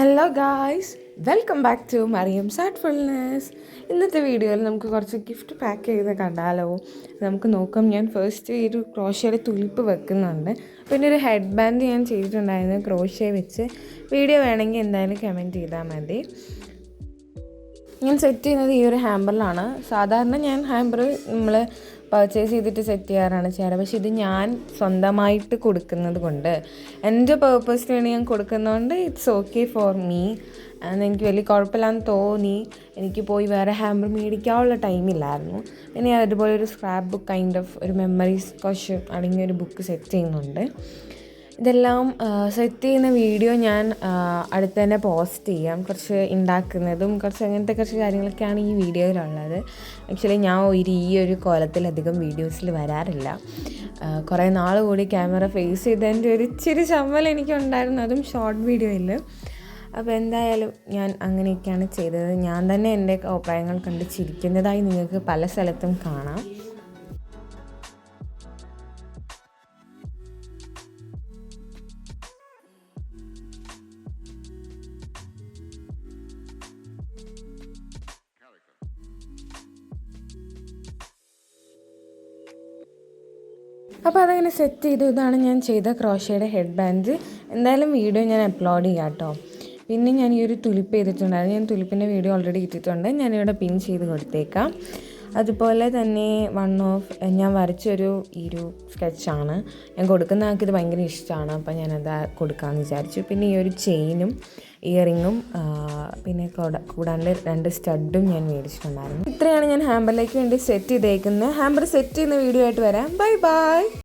Hello guys, welcome back to Mariyam's artfulness. ഇന്നത്തെ വീഡിയോയിൽ നമുക്ക് കുറച്ച് ഗിഫ്റ്റ് പാക്ക് ചെയ്ത് കണ്ടാലോ? നമുക്ക് നോക്കാം. ഞാൻ ഫസ്റ്റ് ഈ ഒരു ക്രോഷ്യയുടെ തുലിപ്പ് വെക്കുന്നുണ്ട്. പിന്നെ ഒരു ഹെഡ് ബാൻഡ് ഞാൻ ചെയ്തിട്ടുണ്ടായിരുന്നു ക്രോഷ്യ വെച്ച്. വീഡിയോ വേണമെങ്കിൽ എന്തായാലും കമൻറ്റ് ചെയ്താൽ മതി. ഞാൻ സെറ്റ് ചെയ്യുന്നത് ഈ ഒരു ഹാമ്പറിലാണ്. സാധാരണ ഞാൻ ഹാമ്പർ നമ്മൾ പർച്ചേസ് ചെയ്തിട്ട് സെറ്റ് ചെയ്യാറാണ് ചെയ്യാറ്. പക്ഷേ ഇത് ഞാൻ സ്വന്തമായിട്ട് കൊടുക്കുന്നത് കൊണ്ട്, എൻ്റെ പേർപ്പസിന് വേണ്ടി ഞാൻ കൊടുക്കുന്നതുകൊണ്ട് ഇറ്റ്സ് ഓക്കെ ഫോർ മീ. എനിക്ക് വലിയ കുഴപ്പമില്ലാന്ന് തോന്നി. എനിക്ക് പോയി വേറെ ഹാമ്പർ മേടിക്കാനുള്ള ടൈമില്ലായിരുന്നു. പിന്നെ അതുപോലെ ഒരു സ്ക്രാപ്പ് ബുക്ക് കൈൻഡ് ഓഫ് ഒരു മെമ്മറീസ് കുറച്ച് അടങ്ങിയൊരു ബുക്ക് സെറ്റ് ചെയ്യുന്നുണ്ട്. ഇതെല്ലാം സെറ്റ് ചെയ്യുന്ന വീഡിയോ ഞാൻ അടുത്ത് തന്നെ പോസ്റ്റ് ചെയ്യാം. കുറച്ച് ഉണ്ടാക്കുന്നതും കുറച്ച് അങ്ങനത്തെ കുറച്ച് കാര്യങ്ങളൊക്കെയാണ് ഈ വീഡിയോയിലുള്ളത്. ആക്ച്വലി ഞാൻ ഈ ഒരു കോലത്തിലധികം വീഡിയോസിൽ വരാറില്ല. കുറേ നാൾ കൂടി ക്യാമറ ഫേസ് ചെയ്തതിൻ്റെ ഒരു ഇച്ചിരി ചമ്മൽ എനിക്കുണ്ടായിരുന്നു, അതും ഷോർട്ട് വീഡിയോയിൽ. അപ്പോൾ എന്തായാലും ഞാൻ അങ്ങനെയൊക്കെയാണ് ചെയ്തത്. ഞാൻ തന്നെ എൻ്റെ അഭിപ്രായങ്ങൾ കണ്ട് ചിരിക്കുന്നതായി നിങ്ങൾക്ക് പല സ്ഥലത്തും കാണാം. അപ്പോൾ അതങ്ങനെ സെറ്റ് ചെയ്തു. ഇതാണ് ഞാൻ ചെയ്ത ക്രോഷ്യയുടെ ഹെഡ് ബാൻഡ്. എന്തായാലും വീഡിയോ ഞാൻ അപ്ലോഡ് ചെയ്യാം കേട്ടോ. പിന്നെ ഞാൻ ഈ ഒരു തുലിപ്പ് ചെയ്തിട്ടുണ്ടായിരുന്നു. ഞാൻ തുലിപ്പിൻ്റെ വീഡിയോ ഓൾറെഡി ഇട്ടിട്ടുണ്ട്. ഞാനിവിടെ പിൻ ചെയ്ത് കൊടുത്തേക്കാം. അതുപോലെ തന്നെ ഞാൻ വരച്ചൊരു ഈ ഒരു സ്കെച്ചാണ്. ഞാൻ കൊടുക്കുന്ന ആൾക്ക് ഇത് ഭയങ്കര ഇഷ്ടമാണ്. അപ്പോൾ ഞാനത് കൊടുക്കാമെന്ന് വിചാരിച്ചു. പിന്നെ ഈ ഒരു ചെയിനും ഇയറിങ്ങും പിന്നെ കൂടാണ്ട് 2 സ്റ്റഡും ഞാൻ മേടിച്ചിട്ടുണ്ടായിരുന്നു. ഇത്രയാണ് ഞാൻ ഹാമ്പറിലേക്ക് വേണ്ടി സെറ്റ് ചെയ്തേക്കുന്നത്. ഹാമ്പർ സെറ്റ് ചെയ്യുന്ന വീഡിയോ ആയിട്ട് വരാം. Bye bye.